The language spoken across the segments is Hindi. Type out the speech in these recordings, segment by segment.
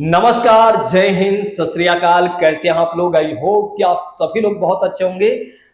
नमस्कार, जय हिंद, सत श्री अकाल। कैसे हैं आप लोग? आई होप कि आप सभी लोग बहुत अच्छे होंगे।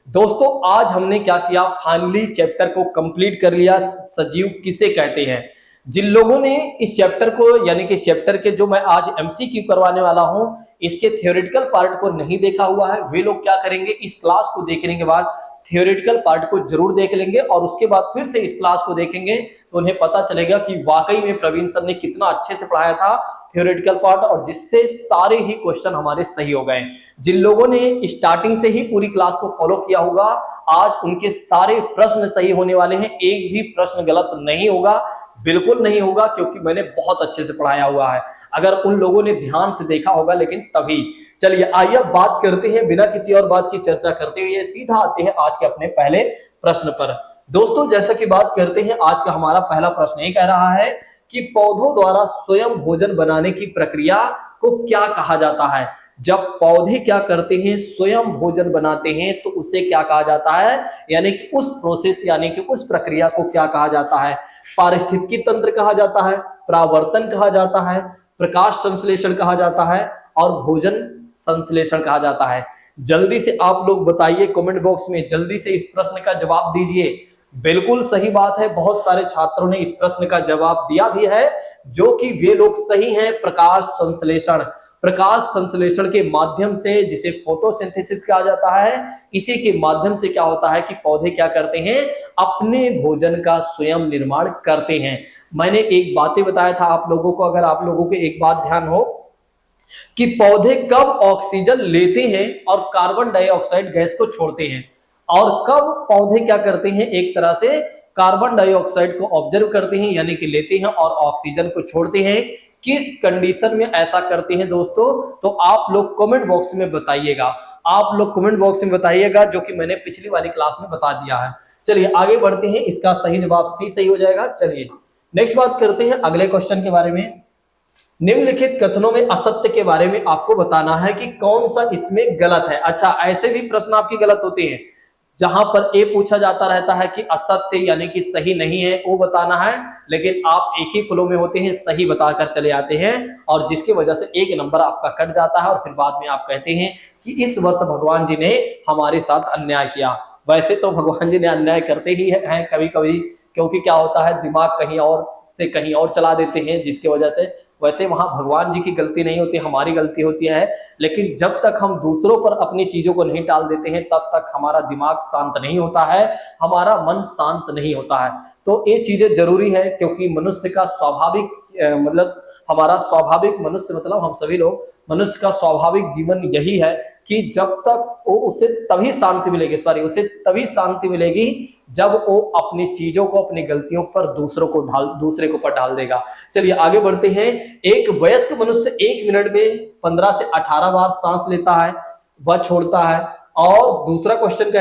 दोस्तों, आज हमने क्या किया, फाइनली चैप्टर को कंप्लीट कर लिया। सजीव किसे कहते हैं। जिन लोगों ने इस चैप्टर को यानी कि इस चैप्टर के जो मैं आज एमसीक्यू करवाने वाला हूं, इसके थियोरेटिकल पार्ट को नहीं देखा हुआ है, वे लोग क्या करेंगे, इस क्लास को देखने के बाद थियोरेटिकल पार्ट को जरूर देख लेंगे और उसके बाद फिर से इस क्लास को देखेंगे तो उन्हें पता चलेगा कि वाकई में प्रवीण सर ने कितना अच्छे से पढ़ाया था थियोरेटिकल पार्ट, और जिससे सारे ही क्वेश्चन हमारे सही हो गए। जिन लोगों ने स्टार्टिंग से ही पूरी क्लास को फॉलो किया होगा, आज उनके सारे प्रश्न सही होने वाले हैं। एक भी प्रश्न गलत नहीं होगा, बिल्कुल नहीं होगा, क्योंकि मैंने बहुत अच्छे से पढ़ाया हुआ है। अगर उन लोगों ने ध्यान से देखा होगा, लेकिन तभी। चलिए आइए अब बात करते हैं, बिना किसी और बात की चर्चा करते हुए सीधा आते हैं आज के अपने पहले प्रश्न पर। दोस्तों, जैसा कि बात करते हैं, आज का हमारा पहला प्रश्न ये कह रहा है कि पौधों द्वारा स्वयं भोजन बनाने की प्रक्रिया को क्या कहा जाता है। जब पौधे क्या करते हैं, स्वयं भोजन बनाते हैं, तो उसे क्या कहा जाता है, यानी कि उस प्रोसेस यानी कि उस प्रक्रिया को क्या कहा जाता है। पारिस्थितिकी तंत्र कहा जाता है, परावर्तन कहा जाता है, प्रकाश संश्लेषण कहा जाता है और भोजन संश्लेषण कहा जाता है। जल्दी से आप लोग बताइए कमेंट बॉक्स में, जल्दी से इस प्रश्न का जवाब दीजिए। बिल्कुल सही बात है, बहुत सारे छात्रों ने इस प्रश्न का जवाब दिया भी है, जो कि वे लोग सही हैं। प्रकाश संश्लेषण, प्रकाश संश्लेषण के माध्यम से, जिसे फोटोसिंथेसिस कहा जाता है, इसी के माध्यम से क्या होता है कि पौधे क्या करते हैं, अपने भोजन का स्वयं निर्माण करते हैं। मैंने एक बातें बताया था आप लोगों को, अगर आप लोगों को एक बात ध्यान हो कि पौधे कब ऑक्सीजन लेते हैं और कार्बन डाइऑक्साइड गैस को छोड़ते हैं, और कब पौधे क्या करते हैं, एक तरह से कार्बन डाइऑक्साइड को ऑब्जर्व करते हैं यानी कि लेते हैं और ऑक्सीजन को छोड़ते हैं। किस कंडीशन में ऐसा करते हैं दोस्तों, तो आप लोग कमेंट बॉक्स में बताइएगा। आप लोग कमेंट बॉक्स में बताइएगा, जो कि मैंने पिछली वाली क्लास में बता दिया है। चलिए आगे बढ़ते हैं, इसका सही जवाब सी सही हो जाएगा। चलिए नेक्स्ट बात करते हैं अगले क्वेश्चन के बारे में। निम्नलिखित कथनों में असत्य के बारे में आपको बताना है कि कौन सा इसमें गलत है। अच्छा, ऐसे भी प्रश्न आपके गलत होते हैं जहां पर ए पूछा जाता रहता है कि असत्य यानी कि सही नहीं है, वो बताना है, लेकिन आप एक ही फ्लो में होते हैं, सही बताकर चले आते हैं, और जिसकी वजह से एक नंबर आपका कट जाता है और फिर बाद में आप कहते हैं कि इस वर्ष भगवान जी ने हमारे साथ अन्याय किया। वैसे तो भगवान जी ने अन्याय करते ही हैं कभी कभी, क्योंकि क्या होता है, दिमाग कहीं और से कहीं और चला देते हैं, जिसकी वजह से वैसे वहां भगवान जी की गलती नहीं होती, हमारी गलती होती है। लेकिन जब तक हम दूसरों पर अपनी चीजों को नहीं टाल देते हैं, तब तक हमारा दिमाग शांत नहीं होता है, हमारा मन शांत नहीं होता है। तो ये चीजें जरूरी है, क्योंकि मनुष्य का स्वाभाविक मतलब हमारा स्वाभाविक मनुष्य मतलब हम सभी लोग, मनुष्य का स्वाभाविक जीवन यही है कि जब तक वो उसे तभी शांति मिलेगी, उसे तभी शांति मिलेगी जब वो अपनी चीजों को, अपनी गलतियों पर दूसरे को पर डाल देगा। चलिए आगे बढ़ते हैं। एक वयस्क मनुष्य 1 मिनट में 15 से 18 बार सांस लेता है व छोड़ता है। और दूसरा ऑप्शन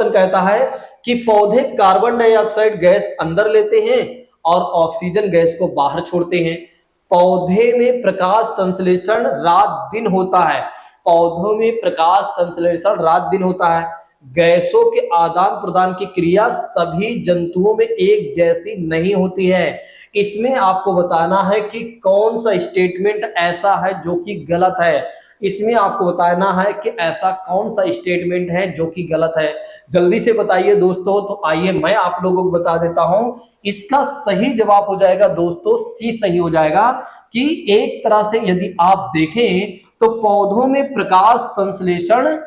कहता है कि पौधे कार्बन डाइऑक्साइड गैस अंदर लेते हैं और ऑक्सीजन गैस को बाहर छोड़ते हैं। पौधे में प्रकाश संश्लेषण रात दिन होता है। पौधों में प्रकाश संश्लेषण रात दिन होता है। गैसों के आदान प्रदान की क्रिया सभी जंतुओं में एक जैसी नहीं होती है। इसमें आपको बताना है कि कौन सा स्टेटमेंट ऐसा है जो कि गलत है। इसमें आपको बताना है कि ऐसा कौन सा स्टेटमेंट है जो कि गलत है। जल्दी से बताइए दोस्तों। तो आइए मैं आप लोगों को बता देता हूं, इसका सही जवाब हो जाएगा दोस्तों सी सही हो जाएगा। कि एक तरह से यदि आप देखें तो पौधों में प्रकाश संश्लेषण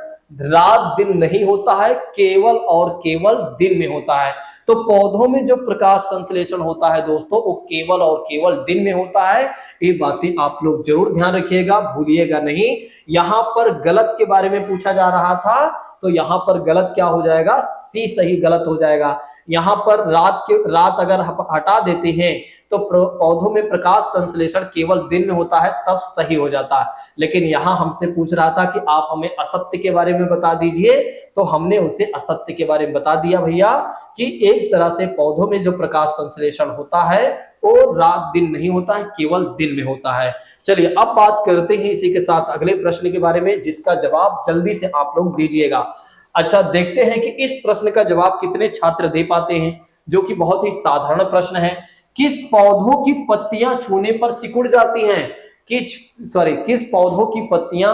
रात दिन नहीं होता है, केवल और केवल दिन में होता है। तो पौधों में जो प्रकाश संश्लेषण होता है दोस्तों, वो केवल और केवल दिन में होता है। ये बातें आप लोग जरूर ध्यान रखिएगा, भूलिएगा नहीं। यहां पर गलत के बारे में पूछा जा रहा था, तो यहां पर गलत क्या हो जाएगा, सी सही गलत हो जाएगा। यहां पर रात अगर हटा देते हैं तो पौधों में प्रकाश संश्लेषण केवल दिन में होता है, तब सही हो जाता है। लेकिन यहां हमसे पूछ रहा था कि आप हमें असत्य के बारे में बता दीजिए, तो हमने उसे असत्य के बारे में बता दिया भैया कि एक तरह से पौधों में जो प्रकाश संश्लेषण होता है वो रात दिन नहीं होता है, केवल दिन में होता है। चलिए अब बात करते हैं इसी के साथ अगले प्रश्न के बारे में, जिसका जवाब जल्दी से आप लोग दीजिएगा। अच्छा, देखते हैं कि इस प्रश्न का जवाब कितने छात्र दे पाते हैं, जो कि बहुत ही साधारण प्रश्न है। किस पौधों की पत्तियां छूने पर सिकुड़ जाती हैं? किस पौधों की पत्तियां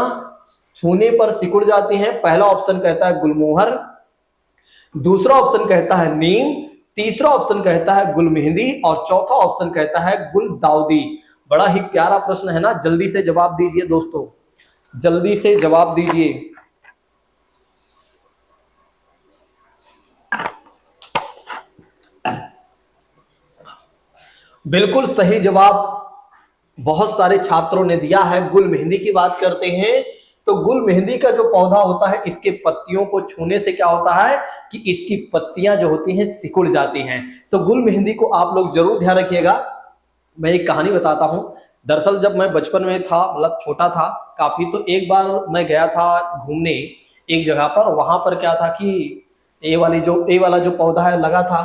छूने पर सिकुड़ जाती हैं? पहला ऑप्शन कहता है गुलमोहर, दूसरा ऑप्शन कहता है नीम, तीसरा ऑप्शन कहता है गुलमेहंदी और चौथा ऑप्शन कहता है गुलदाउदी। बड़ा ही प्यारा प्रश्न है ना, जल्दी से जवाब दीजिए दोस्तों, जल्दी से जवाब दीजिए। बिल्कुल सही जवाब बहुत सारे छात्रों ने दिया है। गुल मेहंदी की बात करते हैं तो गुल मेहंदी का जो पौधा होता है, इसके पत्तियों को छूने से क्या होता है कि इसकी पत्तियां जो होती हैं सिकुड़ जाती हैं। तो गुल मेहंदी को आप लोग जरूर ध्यान रखिएगा। मैं एक कहानी बताता हूं। दरअसल जब मैं बचपन में था, मतलब छोटा था काफी, तो एक बार मैं गया था घूमने एक जगह पर। वहां पर क्या था कि ए वाला जो पौधा है लगा था,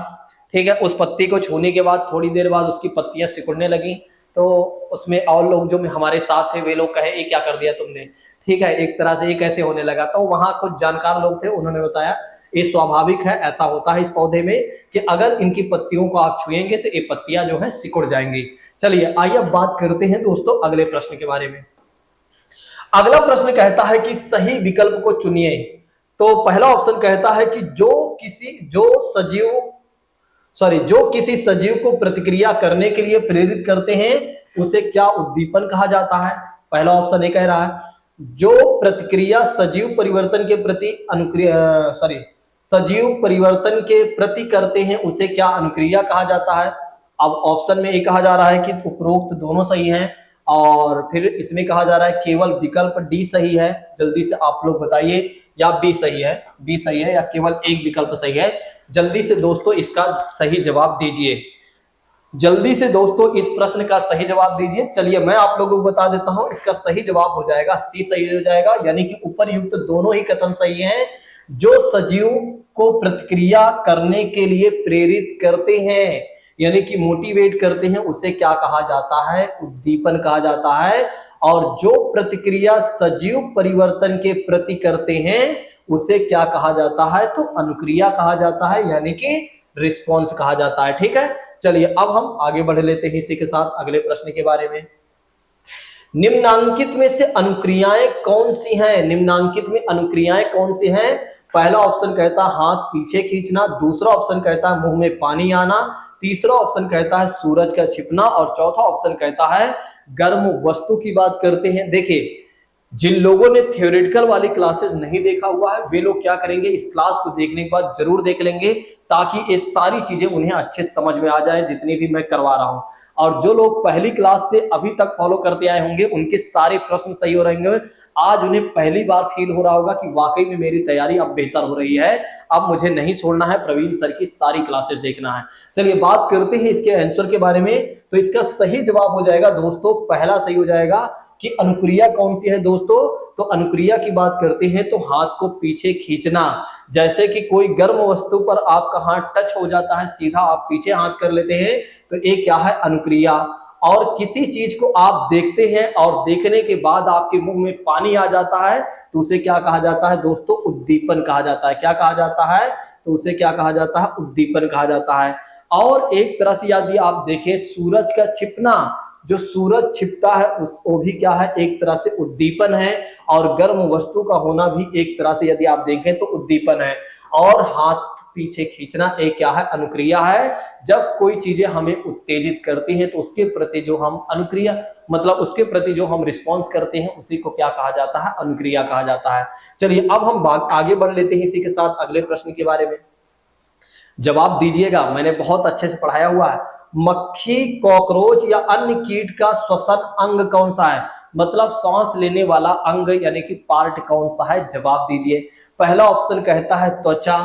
ठीक है। उस पत्ती को छूने के बाद थोड़ी देर बाद उसकी पत्तियां सिकुड़ने लगी। तो उसमें और लोग जो हमारे साथ थे वे लोग कहे ये क्या कर दिया तुमने, ठीक है, एक तरह से ये कैसे होने लगा। तो वहां कुछ जानकार लोग थे, उन्होंने बताया ये स्वाभाविक है, ऐसा होता है इस पौधे में कि अगर इनकी पत्तियों को आप छुएंगे तो ये पत्तियां जो है सिकुड़ जाएंगी। चलिए आइए अब बात करते हैं दोस्तों अगले प्रश्न के बारे में। अगला प्रश्न कहता है कि सही विकल्प को चुनिए। तो पहला ऑप्शन कहता है कि जो किसी सजीव को प्रतिक्रिया करने के लिए प्रेरित करते हैं उसे क्या उद्दीपन कहा जाता है? पहला ऑप्शन ये कह रहा है जो प्रतिक्रिया सजीव परिवर्तन के प्रति करते हैं उसे क्या अनुक्रिया कहा जाता है। अब ऑप्शन में ये कहा जा रहा है कि उपरोक्त दोनों सही हैं, और फिर इसमें कहा जा रहा है केवल विकल्प डी सही है। जल्दी से आप लोग बताइए, या बी सही है या केवल एक विकल्प सही है। जल्दी से दोस्तों इसका सही जवाब दीजिए, जल्दी से दोस्तों इस प्रश्न का सही जवाब दीजिए। चलिए मैं आप लोगों को बता देता हूं, इसका सही जवाब हो जाएगा सी सही हो जाएगा, यानी कि उपरयुक्त दोनों ही कथन सही हैं। जो सजीव को प्रतिक्रिया करने के लिए प्रेरित करते हैं यानी कि मोटिवेट करते हैं उसे क्या कहा जाता है? उद्दीपन कहा जाता है। और जो प्रतिक्रिया सजीव परिवर्तन के प्रति करते हैं उसे क्या कहा जाता है? तो अनुक्रिया कहा जाता है, यानी कि रिस्पॉन्स कहा जाता है। ठीक है, चलिए अब हम आगे बढ़ लेते हैं इसी के साथ अगले प्रश्न के बारे में। निम्नांकित में से अनुक्रियाएं कौन सी हैं? निम्नांकित में अनुक्रियाएं कौन सी हैं? पहला ऑप्शन कहता है हाथ पीछे खींचना, दूसरा ऑप्शन कहता है मुंह में पानी आना, तीसरा ऑप्शन कहता है सूरज का छिपना और चौथा ऑप्शन कहता है गर्म वस्तु की बात करते हैं। देखिए, जिन लोगों ने थियोरेटिकल वाली क्लासेस नहीं देखा हुआ है वे लोग क्या करेंगे, इस क्लास को देखने के बाद जरूर देख लेंगे ताकि ये सारी चीजें उन्हें अच्छे समझ में आ जाए जितनी भी मैं करवा रहा हूं। और जो लोग पहली क्लास से अभी तक फॉलो करते आए होंगे उनके सारे प्रश्न सही हो रहेंगे। आज उन्हें पहली बार फील हो रहा होगा कि वाकई में मेरी तैयारी अब बेहतर हो रही है, अब मुझे नहीं छोड़ना है, प्रवीण सर की सारी क्लासेस देखना है। चलिए बात करते हैं इसके आंसर के बारे में। तो इसका सही जवाब हो जाएगा दोस्तों, पहला सही हो जाएगा कि अनुक्रिया कौन सी है दोस्तों। तो अनुक्रिया की बात करते हैं तो हाथ को पीछे खींचना, जैसे कि कोई गर्म वस्तु पर आपका हाथ टच हो जाता है, सीधा आप पीछे हाथ कर लेते हैं, तो ये क्या है? अनुक्रिया। और किसी चीज को आप देखते हैं और देखने के बाद आपके मुंह में पानी आ जाता है तो उसे क्या कहा जाता है दोस्तों? उद्दीपन कहा जाता है। क्या कहा जाता है? तो उसे क्या कहा जाता है? उद्दीपन कहा जाता है। और एक तरह से यदि आप देखें सूरज का छिपना, जो सूरज छिपता है वो भी क्या है? एक तरह से उद्दीपन है। और गर्म वस्तु का होना भी एक तरह से यदि आप देखें तो उद्दीपन है। और हाथ पीछे खींचना एक क्या है? अनुक्रिया है। जब कोई चीजें हमें उत्तेजित करती हैं तो उसके प्रति जो हम अनुक्रिया मतलब उसके प्रति जो हम रिस्पॉन्स करते हैं उसी को क्या कहा जाता है? अनुक्रिया कहा जाता है। चलिए अब हम आगे बढ़ लेते हैं इसी के साथ अगले प्रश्न के बारे में। जवाब दीजिएगा, मैंने बहुत अच्छे से पढ़ाया हुआ है। मक्खी, कॉकरोच या अन्य कीट का श्वसन अंग कौन सा है? मतलब सांस लेने वाला अंग यानी कि पार्ट कौन सा है? जवाब दीजिए। पहला ऑप्शन कहता है त्वचा,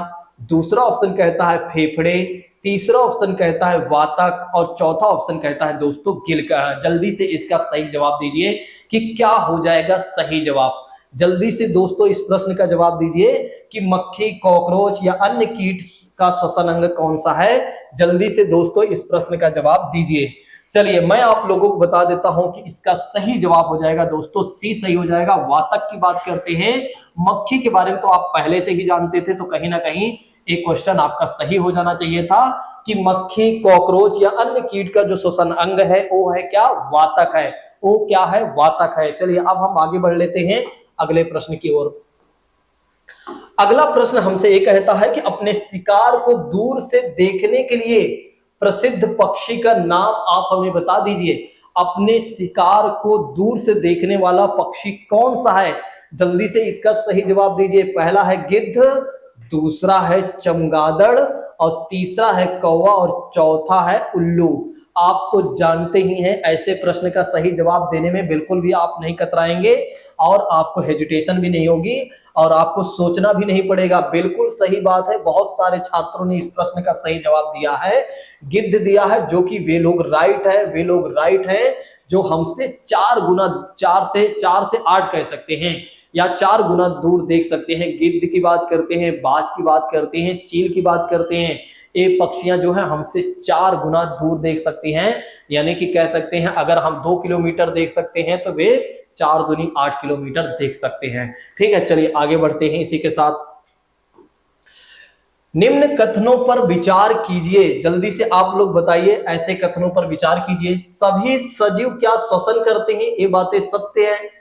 दूसरा ऑप्शन कहता है फेफड़े, तीसरा ऑप्शन कहता है वातक और चौथा ऑप्शन कहता है दोस्तों गिलका। जल्दी से इसका सही जवाब दीजिए कि क्या हो जाएगा सही जवाब। जल्दी से दोस्तों इस प्रश्न का जवाब दीजिए कि मक्खी, कॉकरोच या अन्य कीट का श्वसन अंग कौन सा है? जल्दी से दोस्तों इस प्रश्न का जवाब दीजिए। चलिए मैं आप लोगों को बता देता हूं कि इसका सही जवाब हो जाएगा दोस्तों सी सही हो जाएगा। वातक की बात करते हैं, मक्खी के बारे में तो आप पहले से ही जानते थे, तो कहीं ना कहीं एक क्वेश्चन आपका सही हो जाना चाहिए था कि मक्खी, कॉकरोच या अन्य कीट का जो श्वसन अंग है वो है क्या? वातक है। वो क्या है? वातक है। चलिए अब हम आगे बढ़ लेते हैं अगले प्रश्न की ओर। अगला प्रश्न हमसे ये कहता है कि अपने शिकार को दूर से देखने के लिए प्रसिद्ध पक्षी का नाम आप हमें बता दीजिए। अपने शिकार को दूर से देखने वाला पक्षी कौन सा है? जल्दी से इसका सही जवाब दीजिए। पहला है गिद्ध, दूसरा है चमगादड़ और तीसरा है कौवा और चौथा है उल्लू। आप तो जानते ही हैं ऐसे प्रश्न का सही जवाब देने में बिल्कुल भी आप नहीं कतराएंगे और आपको हेजिटेशन भी नहीं होगी और आपको सोचना भी नहीं पड़ेगा। बिल्कुल सही बात है, बहुत सारे छात्रों ने इस प्रश्न का सही जवाब दिया है, गिद्ध दिया है, जो कि वे लोग राइट है जो हमसे 4 से 8 कह सकते हैं या 4 गुना दूर देख सकते हैं। गिद्ध की बात करते हैं, बाज की बात करते हैं, चील की बात करते हैं, ये पक्षियां जो है हमसे 4 गुना दूर देख सकती हैं। यानी कि कह सकते हैं अगर हम 2 किलोमीटर देख सकते हैं तो वे 4 दूनी 8 किलोमीटर देख सकते हैं। ठीक है, चलिए आगे बढ़ते हैं इसी के साथ। निम्न कथनों पर विचार कीजिए। जल्दी से आप लोग बताइए, ऐसे कथनों पर विचार कीजिए। सभी सजीव क्या श्वसन करते हैं? ये बातें सत्य है।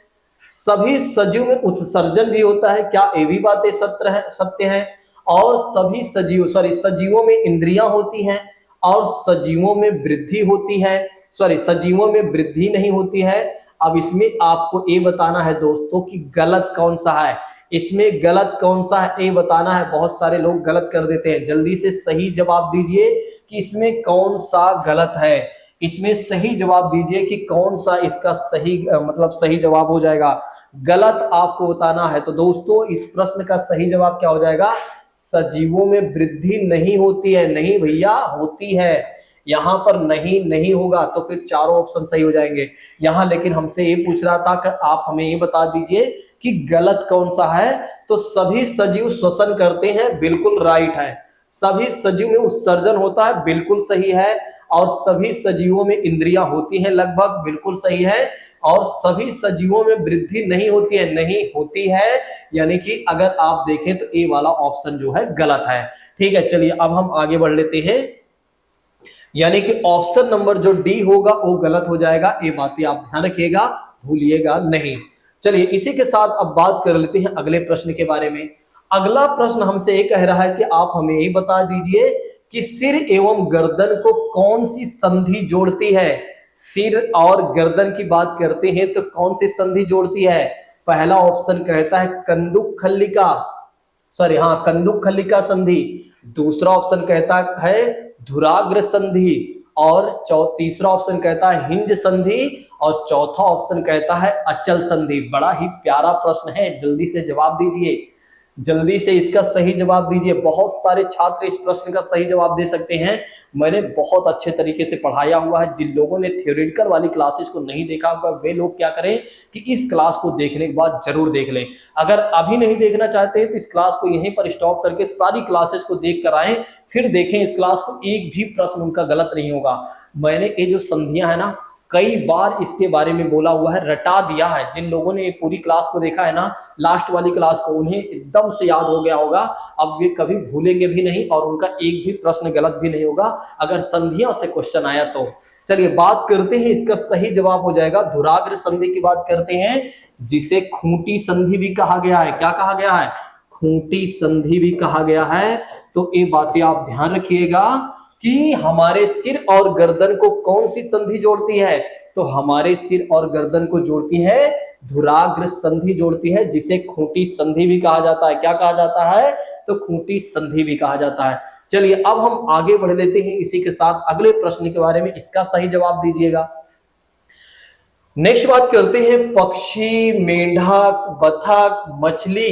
सभी सजीव में उत्सर्जन भी होता है, क्या ये भी बातें सत्य है। और सभी सजीवों में इंद्रियां होती हैं और सजीवों में वृद्धि होती है, सजीवों में वृद्धि नहीं होती है। अब इसमें आपको ये बताना है दोस्तों कि गलत कौन सा है। इसमें गलत कौन सा है ये बताना है। बहुत सारे लोग गलत कर देते हैं, जल्दी से सही जवाब दीजिए कि इसमें कौन सा गलत है। इसमें सही जवाब दीजिए कि कौन सा इसका सही सही जवाब हो जाएगा। गलत आपको बताना है। तो दोस्तों इस प्रश्न का सही जवाब क्या हो जाएगा? सजीवों में वृद्धि नहीं होती है। नहीं भैया, होती है। यहां पर नहीं होगा तो फिर चारों ऑप्शन सही हो जाएंगे। यहां लेकिन हमसे ये पूछ रहा था कि आप हमें ये बता दीजिए कि गलत कौन सा है। तो सभी सजीव श्वसन करते हैं, बिल्कुल राइट है। सभी सजीव में उत्सर्जन होता है, बिल्कुल सही है। और सभी सजीवों में इंद्रियां होती हैं, लगभग बिल्कुल सही है। और सभी सजीवों में वृद्धि नहीं होती है, नहीं होती है। यानी कि अगर आप देखें तो ए वाला ऑप्शन जो है गलत है। ठीक है, चलिए अब हम आगे बढ़ लेते हैं। यानी कि ऑप्शन नंबर जो डी होगा वो गलत हो जाएगा। ये बातें आप ध्यान रखिएगा, भूलिएगा नहीं। चलिए इसी के साथ अब बात कर लेते हैं अगले प्रश्न के बारे में। अगला प्रश्न हमसे ये कह रहा है कि आप हमें ये बता दीजिए कि सिर एवं गर्दन को कौन सी संधि जोड़ती है। सिर और गर्दन की बात करते हैं तो कौन सी संधि जोड़ती है? पहला ऑप्शन कहता है कंदुक खल्लिका संधि। दूसरा ऑप्शन कहता है धुराग्र संधि और तीसरा ऑप्शन कहता है हिंज संधि और चौथा ऑप्शन कहता है अचल संधि। बड़ा ही प्यारा प्रश्न है, जल्दी से जवाब दीजिए, जल्दी से इसका सही जवाब दीजिए। बहुत सारे छात्र इस प्रश्न का सही जवाब दे सकते हैं। मैंने बहुत अच्छे तरीके से पढ़ाया हुआ है। जिन लोगों ने थ्योरेटिकल वाली क्लासेस को नहीं देखा हुआ वे लोग क्या करें कि इस क्लास को देखने के बाद जरूर देख लें। अगर अभी नहीं देखना चाहते हैं तो इस क्लास को यहीं पर स्टॉप करके सारी क्लासेस को देख कर आए, फिर देखें इस क्लास को, एक भी प्रश्न उनका गलत नहीं होगा। मैंने ये जो संधियां है ना, कई बार इसके बारे में बोला हुआ है, रटा दिया है। जिन लोगों ने पूरी क्लास को देखा है ना, लास्ट वाली क्लास को, उन्हें एकदम से याद हो गया होगा। अब वे कभी भूलेंगे भी नहीं और उनका एक भी प्रश्न गलत भी नहीं होगा अगर संधियों से क्वेश्चन आया तो। चलिए बात करते हैं, इसका सही जवाब हो जाएगा धुराग्र संधि की बात करते हैं, जिसे खूंटी संधि भी कहा गया है। क्या कहा गया है? खूंटी संधि भी कहा गया है। तो ये बातें आप ध्यान रखिएगा कि हमारे सिर और गर्दन को कौन सी संधि जोड़ती है। तो हमारे सिर और गर्दन को जोड़ती है धुराग्र संधि जोड़ती है, जिसे खूंटी संधि भी कहा जाता है। क्या कहा जाता है? तो खूंटी संधि भी कहा जाता है। चलिए अब हम आगे बढ़ लेते हैं इसी के साथ अगले प्रश्न के बारे में, इसका सही जवाब दीजिएगा। नेक्स्ट बात करते हैं, पक्षी, मेंढक, बतख, मछली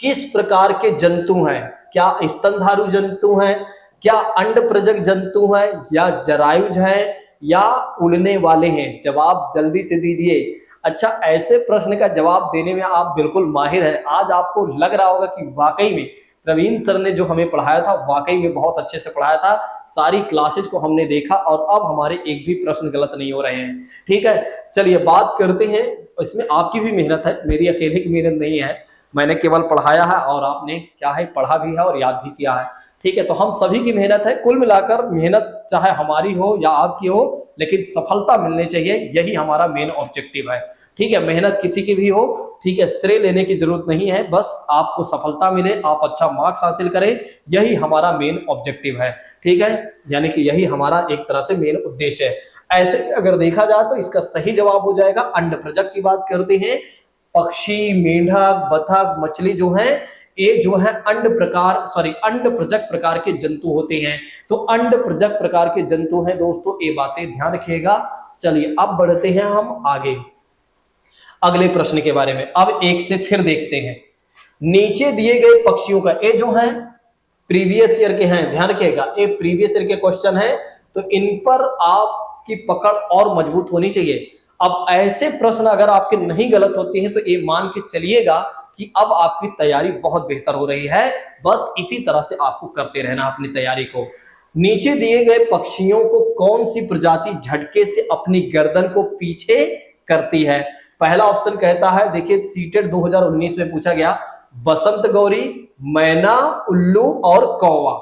किस प्रकार के जंतु हैं? क्या स्तनधारी जंतु हैं, क्या अंड प्रजक जंतु हैं, या जरायुज हैं, या उड़ने वाले हैं? जवाब जल्दी से दीजिए। अच्छा, ऐसे प्रश्न का जवाब देने में आप बिल्कुल माहिर हैं। आज आपको लग रहा होगा कि वाकई में प्रवीण सर ने जो हमें पढ़ाया था वाकई में बहुत अच्छे से पढ़ाया था। सारी क्लासेस को हमने देखा और अब हमारे एक भी प्रश्न गलत नहीं हो रहे हैं। ठीक है, चलिए बात करते हैं। इसमें आपकी भी मेहनत है, मेरी अकेले की मेहनत नहीं है। मैंने केवल पढ़ाया है और आपने क्या है, पढ़ा भी है और याद भी किया है। ठीक है, तो हम सभी की मेहनत है, कुल मिलाकर मेहनत चाहे हमारी हो या आपकी हो, लेकिन सफलता मिलनी चाहिए, यही हमारा मेन ऑब्जेक्टिव है। ठीक है, मेहनत किसी की भी हो, ठीक है, श्रेय लेने की जरूरत नहीं है, बस आपको सफलता मिले, आप अच्छा मार्क्स हासिल करें, यही हमारा मेन ऑब्जेक्टिव है। ठीक है, यानी कि यही हमारा एक तरह से मेन उद्देश्य है। ऐसे अगर देखा जाए तो इसका सही जवाब हो जाएगा अंड प्रजक की बात करते हैं। पक्षी, मेंढक, बतख, मछली जो है, ये जो है अंड प्रजक प्रकार के जंतु होते हैं। तो अंड प्रजक प्रकार के जंतु हैं दोस्तों, ये बातें ध्यान रखिएगा। चलिए अब बढ़ते हैं हम आगे अगले प्रश्न के बारे में। अब एक से फिर देखते हैं, नीचे दिए गए पक्षियों का, ये जो है प्रीवियस ईयर के हैं, ध्यान रखिएगा, ये प्रीवियस ईयर के क्वेश्चन है, तो इन पर आपकी पकड़ और मजबूत होनी चाहिए। अब ऐसे प्रश्न अगर आपके नहीं गलत होते हैं तो ये मान के चलिएगा कि अब आपकी तैयारी बहुत बेहतर हो रही है। बस इसी तरह से आपको करते रहना अपनी तैयारी को। नीचे दिए गए पक्षियों को कौन सी प्रजाति झटके से अपनी गर्दन को पीछे करती है? पहला ऑप्शन कहता है, देखिए सीटेट 2019 में पूछा गया, बसंत गौरी, मैना, उल्लू और कौवा।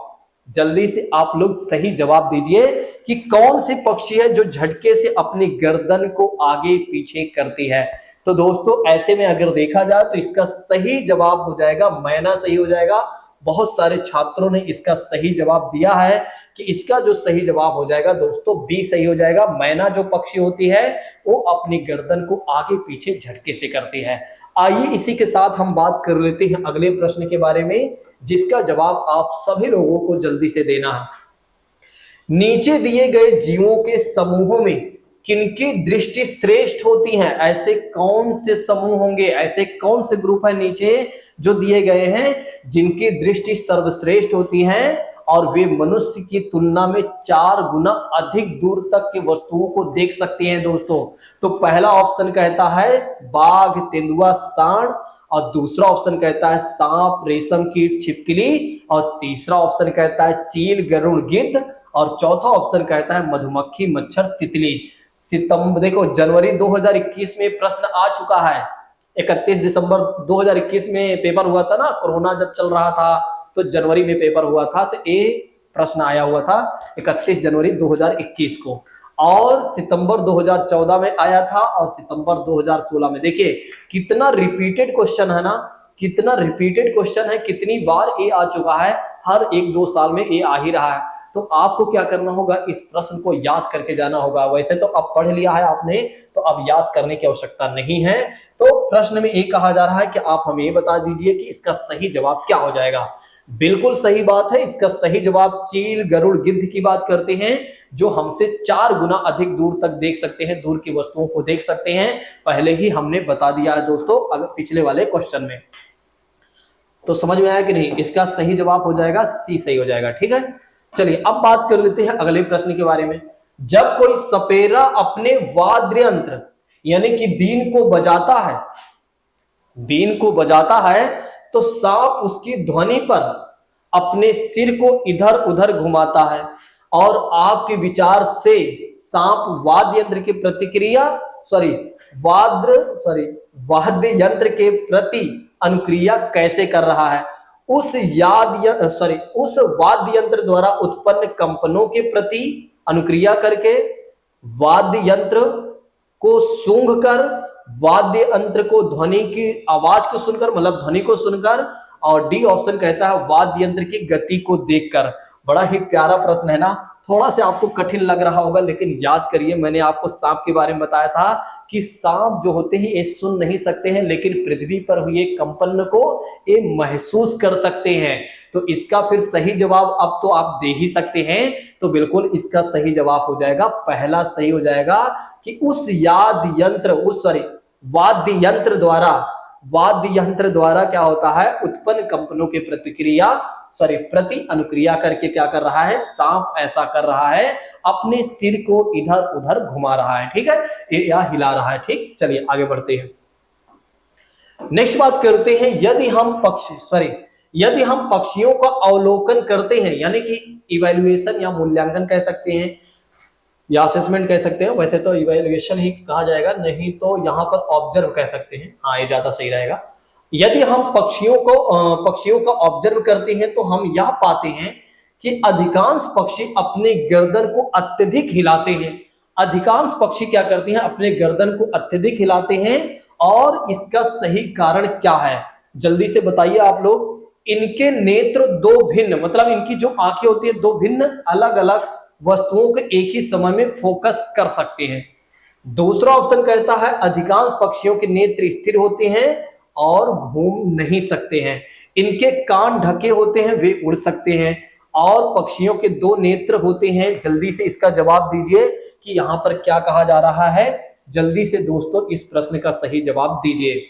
जल्दी से आप लोग सही जवाब दीजिए कि कौन सी पक्षी है जो झटके से अपनी गर्दन को आगे पीछे करती है। तो दोस्तों ऐसे में अगर देखा जाए तो इसका सही जवाब हो जाएगा मैना, सही हो जाएगा। बहुत सारे छात्रों ने इसका सही जवाब दिया है कि इसका जो सही जवाब हो जाएगा दोस्तों बी सही हो जाएगा। मैना जो पक्षी होती है वो अपनी गर्दन को आगे पीछे झटके से करती है। आइए इसी के साथ हम बात कर लेते हैं अगले प्रश्न के बारे में, जिसका जवाब आप सभी लोगों को जल्दी से देना है। नीचे दिए गए जीवों के समूहों में किनकी दृष्टि श्रेष्ठ होती है? ऐसे कौन से समूह होंगे, ऐसे कौन से ग्रुप है नीचे जो दिए गए हैं जिनकी दृष्टि सर्वश्रेष्ठ होती है और वे मनुष्य की तुलना में 4 गुना अधिक दूर तक की वस्तुओं को देख सकते हैं दोस्तों? तो पहला ऑप्शन कहता है बाघ, तेंदुआ, सांड, और दूसरा ऑप्शन कहता है सांप, रेशम कीट, छिपकली, और तीसरा ऑप्शन कहता है चील, गरुड़, गिद्ध, और चौथा ऑप्शन कहता है मधुमक्खी, मच्छर, तितली। सितंबर, देखो जनवरी 2021 में प्रश्न आ चुका है। 31 दिसंबर 2021 में पेपर हुआ था ना, कोरोना जब चल रहा था तो जनवरी में पेपर हुआ था, तो ये प्रश्न आया हुआ था 31 जनवरी 2021 को, और सितंबर 2014 में आया था और सितंबर 2016 में। देखिए कितना रिपीटेड क्वेश्चन है ना, कितना रिपीटेड क्वेश्चन है, कितनी बार ये आ चुका है, हर 1-2 साल में ये आ ही रहा है। तो आपको क्या करना होगा, इस प्रश्न को याद करके जाना होगा। वैसे तो अब पढ़ लिया है आपने, तो अब याद करने की आवश्यकता नहीं है। तो प्रश्न में ये कहा जा रहा है कि आप हमें ये बता दीजिए कि इसका सही जवाब क्या हो जाएगा। बिल्कुल सही बात है, इसका सही जवाब चील, गरुड़, गिद्ध की बात करते हैं, जो हमसे 4 गुना अधिक दूर तक देख सकते हैं, दूर की वस्तुओं को देख सकते हैं। पहले ही हमने बता दिया है दोस्तों अगर पिछले वाले क्वेश्चन में। तो समझ में आया कि नहीं? इसका सही जवाब हो जाएगा सी, सही हो जाएगा। ठीक है, चलिए अब बात कर लेते हैं अगले प्रश्न के बारे में। जब कोई सपेरा अपने वाद्य यंत्र यानी कि बीन को बजाता है, बीन को बजाता है, तो सांप उसकी ध्वनि पर अपने सिर को इधर उधर घुमाता है, और आपके विचार से सांप वाद्य यंत्र की प्रतिक्रिया वाद्य यंत्र के प्रति अनुक्रिया कैसे कर रहा है? उस वाद्य यंत्र द्वारा उत्पन्न कंपनों के प्रति अनुक्रिया करके, वाद्य यंत्र को सूंघकर, वाद्य यंत्र को ध्वनि की आवाज को सुनकर, मतलब ध्वनि को सुनकर, और डी ऑप्शन कहता है वाद्य यंत्र की गति को देखकर। बड़ा ही प्यारा प्रश्न है ना, थोड़ा सा आपको कठिन लग रहा होगा, लेकिन याद करिए मैंने आपको सांप के बारे में बताया था कि सांप जो होते हैं ये सुन नहीं सकते हैं, लेकिन पृथ्वी पर हुए कंपन को ये महसूस कर सकते हैं। तो इसका फिर सही जवाब अब तो आप दे ही सकते हैं। तो बिल्कुल इसका सही जवाब हो जाएगा पहला, सही हो जाएगा कि उस वाद्य यंत्र द्वारा क्या होता है, उत्पन्न कंपनों के प्रति अनुक्रिया करके क्या कर रहा है, सांप ऐसा कर रहा है, अपने सिर को इधर उधर घुमा रहा है। ठीक है, या हिला रहा है। ठीक, चलिए आगे बढ़ते हैं। नेक्स्ट बात करते हैं, यदि हम पक्षियों का अवलोकन करते हैं, यानी कि इवैल्यूएशन या मूल्यांकन कह सकते हैं या असेसमेंट कह सकते हैं, वैसे तो इवैल्यूएशन ही कहा जाएगा, नहीं तो यहाँ पर ऑब्जर्व कह सकते हैं, हाँ ये ज्यादा सही रहेगा। यदि हम पक्षियों का ऑब्जर्व करते हैं तो हम यह पाते हैं कि अधिकांश पक्षी अपने गर्दन को अत्यधिक हिलाते हैं। अधिकांश पक्षी क्या करते हैं, अपने गर्दन को अत्यधिक हिलाते हैं। और इसका सही कारण क्या है, जल्दी से बताइए आप लोग। इनके नेत्र दो भिन्न, मतलब इनकी जो आंखें होती है दो भिन्न अलग अलग वस्तुओं को एक ही समय में फोकस कर सकते हैं। दूसरा ऑप्शन कहता है अधिकांश पक्षियों के नेत्र स्थिर होते हैं और घूम नहीं सकते हैं। इनके कान ढके होते हैं, वे उड़ सकते हैं। और पक्षियों के दो नेत्र होते हैं। जल्दी से इसका जवाब दीजिए कि यहां पर क्या कहा जा रहा है। जल्दी से दोस्तों इस प्रश्न का सही जवाब दीजिए।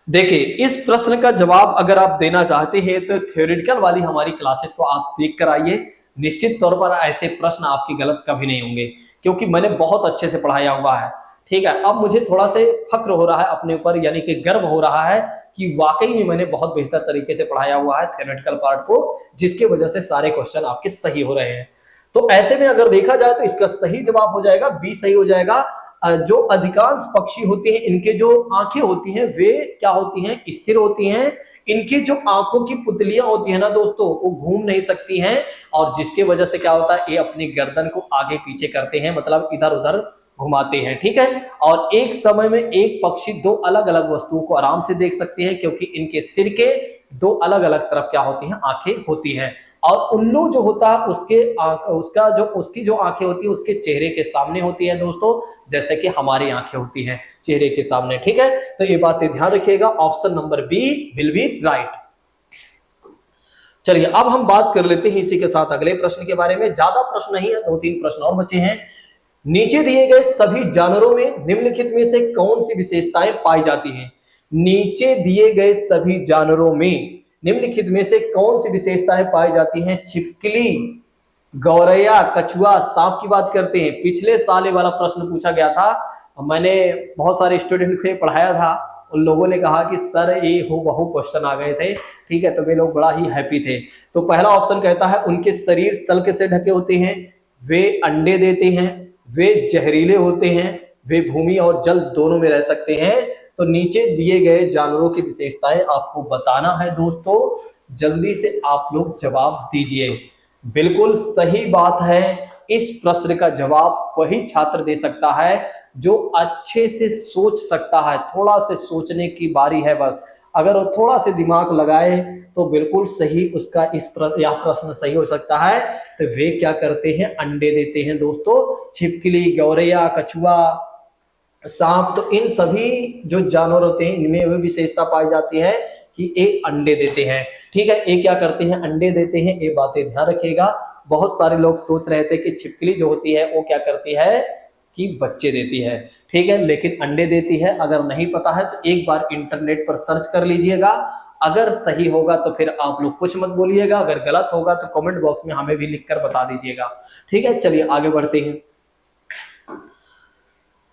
देखिए, इस प्रश्न का जवाब अगर आप देना चाहते हैं तो थ्योरेटिकल वाली हमारी क्लासेस को आप देख कर आइए। निश्चित तौर पर ऐसे प्रश्न आपके गलत कभी नहीं होंगे, क्योंकि मैंने बहुत अच्छे से पढ़ाया हुआ है। ठीक है, अब मुझे थोड़ा से फक्र हो रहा है अपने ऊपर, यानी कि गर्व हो रहा है कि वाकई में मैंने बहुत बेहतर तरीके से पढ़ाया हुआ है थ्योरेटिकल पार्ट को, जिसकी वजह से सारे क्वेश्चन आपके सही हो रहे हैं। तो ऐसे में अगर देखा जाए तो इसका सही जवाब हो जाएगा बी, सही हो जाएगा। जो अधिकांश पक्षी होते हैं इनके जो आंखें होती हैं वे क्या होती हैं, स्थिर होती हैं। इनकी जो आंखों की पुतलियां होती है ना दोस्तों, वो घूम नहीं सकती हैं। और जिसके वजह से क्या होता है, ये अपनी गर्दन को आगे पीछे करते हैं, मतलब इधर उधर घुमाते हैं। ठीक है, और एक समय में एक पक्षी दो अलग अलग वस्तुओं को आराम से देख सकते हैं, क्योंकि इनके सिर के दो अलग अलग तरफ क्या होती हैं, आंखें होती हैं। और उल्लू जो होता है उसकी जो आंखें होती है उसके चेहरे के सामने होती है दोस्तों, जैसे कि हमारी आंखें होती हैं चेहरे के सामने। ठीक है, तो ये बातें ध्यान रखिएगा। Option number B will be right. चलिए अब हम बात कर लेते हैं इसी के साथ अगले प्रश्न के बारे में। ज्यादा प्रश्न नहीं है, दो तीन प्रश्न और बचे हैं। नीचे दिए गए सभी जानवरों में निम्नलिखित में से कौन सी विशेषताएं पाई जाती हैं। नीचे दिए गए सभी जानवरों में निम्नलिखित में से कौन सी विशेषताएं पाई जाती हैं। छिपकली, गौरैया, कछुआ, सांप की बात करते हैं। पिछले साल ये वाला प्रश्न पूछा गया था, मैंने बहुत सारे स्टूडेंट को पढ़ाया था। उन लोगों ने कहा कि सर ये हूबहू क्वेश्चन आ गए थे। ठीक है, तो वे लोग बड़ा ही हैप्पी थे। तो पहला ऑप्शन कहता है उनके शरीर सल्क से ढके होते हैं, वे अंडे देते हैं, वे जहरीले होते हैं, वे भूमि और जल दोनों में रह सकते हैं। तो नीचे दिए गए जानवरों की विशेषताएं आपको बताना है दोस्तों। जल्दी से आप लोग जवाब दीजिए। बिल्कुल सही बात है। इस प्रश्न का जवाब वही छात्र दे सकता है जो अच्छे से सोच सकता है। थोड़ा से सोचने की बारी है बस, अगर वो थोड़ा से दिमाग लगाए तो बिल्कुल सही उसका यह प्रश्न सही हो सकता है। तो वे क्या करते हैं, अंडे देते हैं दोस्तों। छिपकली, गौरैया, कछुआ, सांप, तो इन सभी जो जानवर होते हैं इनमें वह विशेषता पाई जाती है कि ये अंडे देते हैं। ठीक है, ये क्या करते हैं, अंडे देते हैं। ये बातें ध्यान रखिएगा। बहुत सारे लोग सोच रहे थे कि छिपकली जो होती है वो क्या करती है कि बच्चे देती है। ठीक है, लेकिन अंडे देती है। अगर नहीं पता है तो एक बार इंटरनेट पर सर्च कर लीजिएगा। अगर सही होगा तो फिर आप लोग कुछ मत बोलिएगा, अगर गलत होगा तो कमेंट बॉक्स में हमें भी लिखकर बता दीजिएगा। ठीक है, चलिए आगे बढ़ते हैं।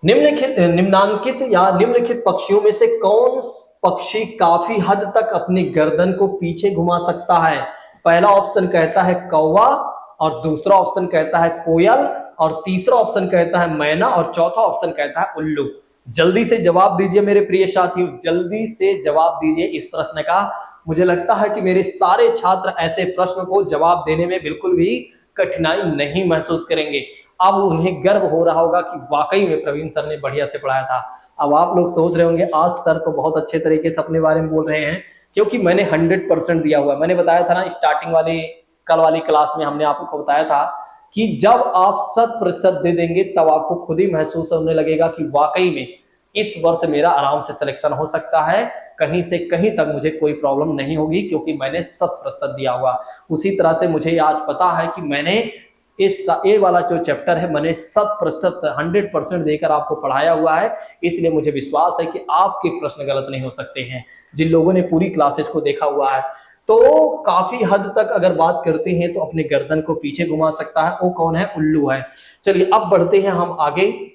निम्नलिखित पक्षियों में से कौन पक्षी काफी हद तक अपनी गर्दन को पीछे घुमा सकता है। पहला ऑप्शन कहता है कौवा, और दूसरा ऑप्शन कहता है कोयल, और तीसरा ऑप्शन कहता है मैना, और चौथा ऑप्शन कहता है उल्लू। जल्दी से जवाब दीजिए मेरे प्रिय साथियों, जल्दी से जवाब दीजिए इस प्रश्न का। मुझे लगता है कि मेरे सारे छात्र ऐसे प्रश्न को जवाब देने में बिल्कुल भी कठिनाई नहीं महसूस करेंगे। अब उन्हें गर्व हो रहा होगा कि वाकई में प्रवीण सर ने बढ़िया से पढ़ाया था। अब आप लोग सोच रहे होंगे आज सर तो बहुत अच्छे तरीके से अपने बारे में बोल रहे हैं, क्योंकि मैंने 100% दिया हुआ है। मैंने बताया था ना स्टार्टिंग वाली कल वाली क्लास में, हमने आपको बताया था कि जब आप 100% दे देंगे तब आपको खुद ही महसूस होने लगेगा कि वाकई में इस वर्ष मेरा आराम से सिलेक्शन हो सकता है, कहीं से कहीं तक मुझे कोई प्रॉब्लम नहीं होगी, क्योंकि मैंने 100% दिया हुआ। उसी तरह से मुझे आज पता है कि मैंने ये वाला जो चैप्टर है मैंने 100% देकर आपको पढ़ाया हुआ है। इसलिए मुझे विश्वास है कि आपके प्रश्न गलत नहीं हो सकते हैं, जिन लोगों ने पूरी क्लासेस को देखा हुआ है। तो काफी हद तक अगर बात करते हैं तो अपने गर्दन को पीछे घुमा सकता है, वो कौन है, उल्लू है। चलिए अब बढ़ते हैं हम आगे।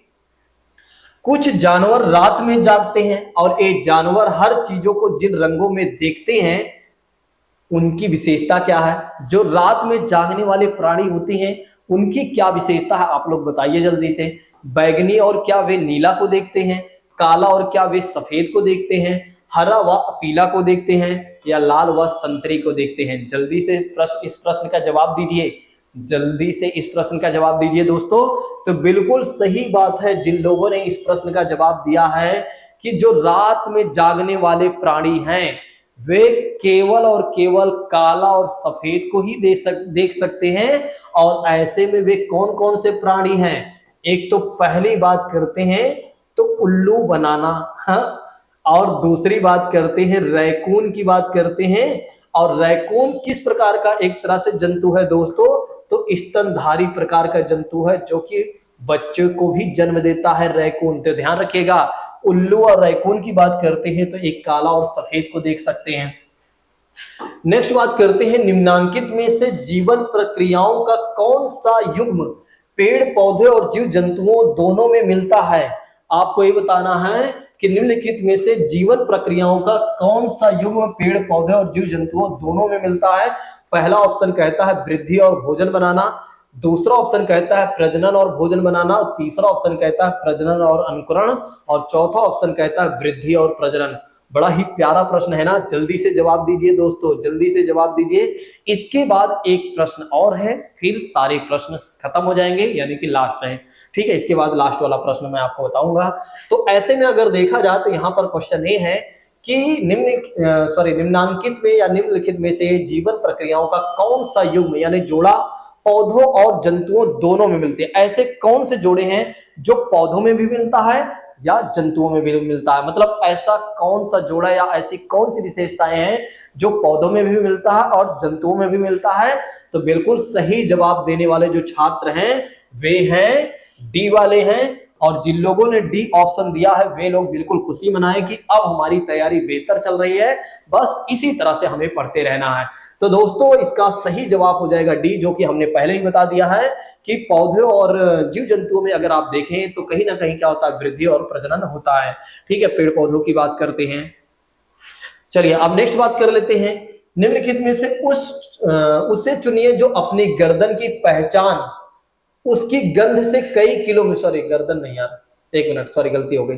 कुछ जानवर रात में जागते हैं, और ये जानवर हर चीजों को जिन रंगों में देखते हैं उनकी विशेषता क्या है। जो रात में जागने वाले प्राणी होते हैं उनकी क्या विशेषता है, आप लोग बताइए जल्दी से। बैगनी और क्या वे नीला को देखते हैं, काला और क्या वे सफेद को देखते हैं, हरा व पीला को देखते हैं या लाल व संतरी को देखते हैं? जल्दी से इस प्रश्न का जवाब दीजिए, जल्दी से इस प्रश्न का जवाब दीजिए दोस्तों। तो बिल्कुल सही बात है, जिन लोगों ने इस प्रश्न का जवाब दिया है कि जो रात में जागने वाले प्राणी हैं वे केवल और केवल काला और सफेद को ही देख सकते हैं। और ऐसे में वे कौन कौन से प्राणी हैं? एक तो पहली बात करते हैं तो उल्लू बनाना, हाँ, और दूसरी बात करते हैं रैकून की बात करते हैं। और रैकून किस प्रकार का एक तरह से जंतु है दोस्तों? तो स्तनधारी प्रकार का जंतु है जो कि बच्चों को भी जन्म देता है रैकून। तो ध्यान रखिएगा, उल्लू और रैकून की बात करते हैं तो एक काला और सफेद को देख सकते हैं। नेक्स्ट बात करते हैं, निम्नांकित में से जीवन प्रक्रियाओं का कौन सा युग्म पेड़ पौधे और जीव जंतुओं दोनों में मिलता है? आपको ये बताना है कि निम्नलिखित में से जीवन प्रक्रियाओं का कौन सा युग्म पेड़ पौधे और जीव जंतुओं दोनों में मिलता है? पहला ऑप्शन कहता है वृद्धि और भोजन बनाना, दूसरा ऑप्शन कहता है प्रजनन और भोजन बनाना, और तीसरा ऑप्शन कहता है प्रजनन और अंकुरण, और चौथा ऑप्शन कहता है वृद्धि और प्रजनन। बड़ा ही प्यारा प्रश्न है ना, जल्दी से जवाब दीजिए दोस्तों, जल्दी से जवाब दीजिए। इसके बाद एक प्रश्न और है, फिर सारे प्रश्न खत्म हो जाएंगे, यानी कि लास्ट है, ठीक है। इसके बाद लास्ट वाला प्रश्न मैं आपको बताऊंगा। तो ऐसे में अगर देखा जाए तो यहाँ पर क्वेश्चन ये है कि निम्नांकित में या निम्नलिखित में से जीवन प्रक्रियाओं का कौन सा युग्म यानी जोड़ा पौधों और जंतुओं दोनों में मिलते हैं? ऐसे कौन से जोड़े हैं जो पौधों में भी मिलता है या जंतुओं में भी मिलता है? मतलब ऐसा कौन सा जोड़ा या ऐसी कौन सी विशेषताएं हैं जो पौधों में भी मिलता है और जंतुओं में भी मिलता है? तो बिल्कुल सही जवाब देने वाले जो छात्र हैं वे हैं डी वाले हैं। और जिन लोगों ने डी ऑप्शन दिया है वे लोग बिल्कुल खुशी मनाएं कि अब हमारी तैयारी बेहतर चल रही है, बस इसी तरह से हमें पढ़ते रहना है। तो दोस्तों इसका सही जवाब हो जाएगा डी, जो कि हमने पहले ही बता दिया है कि पौधे और जीव जंतुओं में अगर आप देखें तो कहीं ना कहीं क्या होता है, वृद्धि और प्रजनन होता है, ठीक है। पेड़ पौधों की बात करते हैं। चलिए अब नेक्स्ट बात कर लेते हैं, निम्नलिखित में से उससे चुनिए जो अपनी गर्दन की पहचान उसकी गंध से कई किलोमीटर, सॉरी गर्दन नहीं यार, एक मिनट, सॉरी गलती हो गई,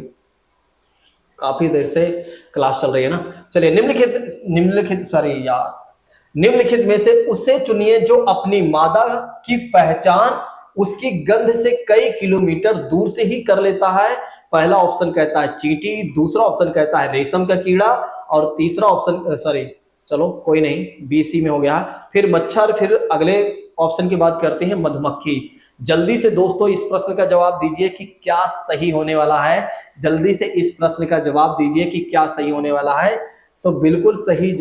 काफी देर से क्लास चल रही है ना। चलिए निम्नलिखित में से उससे चुनिए जो अपनी मादा की पहचान उसकी गंध से कई किलोमीटर दूर से ही कर लेता है। पहला ऑप्शन कहता है चींटी, दूसरा ऑप्शन कहता है रेशम का कीड़ा, और तीसरा ऑप्शन चलो कोई नहीं, बीसी में हो गया, फिर मच्छर, फिर अगले ऑप्शन की बात करते हैं मधुमक्खी। जल्दी से दोस्तों इस प्रश्न का जवाब दीजिए कि क्या सही होने वाला है, जल्दी से इस प्रश्न का जवाब दीजिए कि क्या सही होने वाला है। तो बिल्कुल सही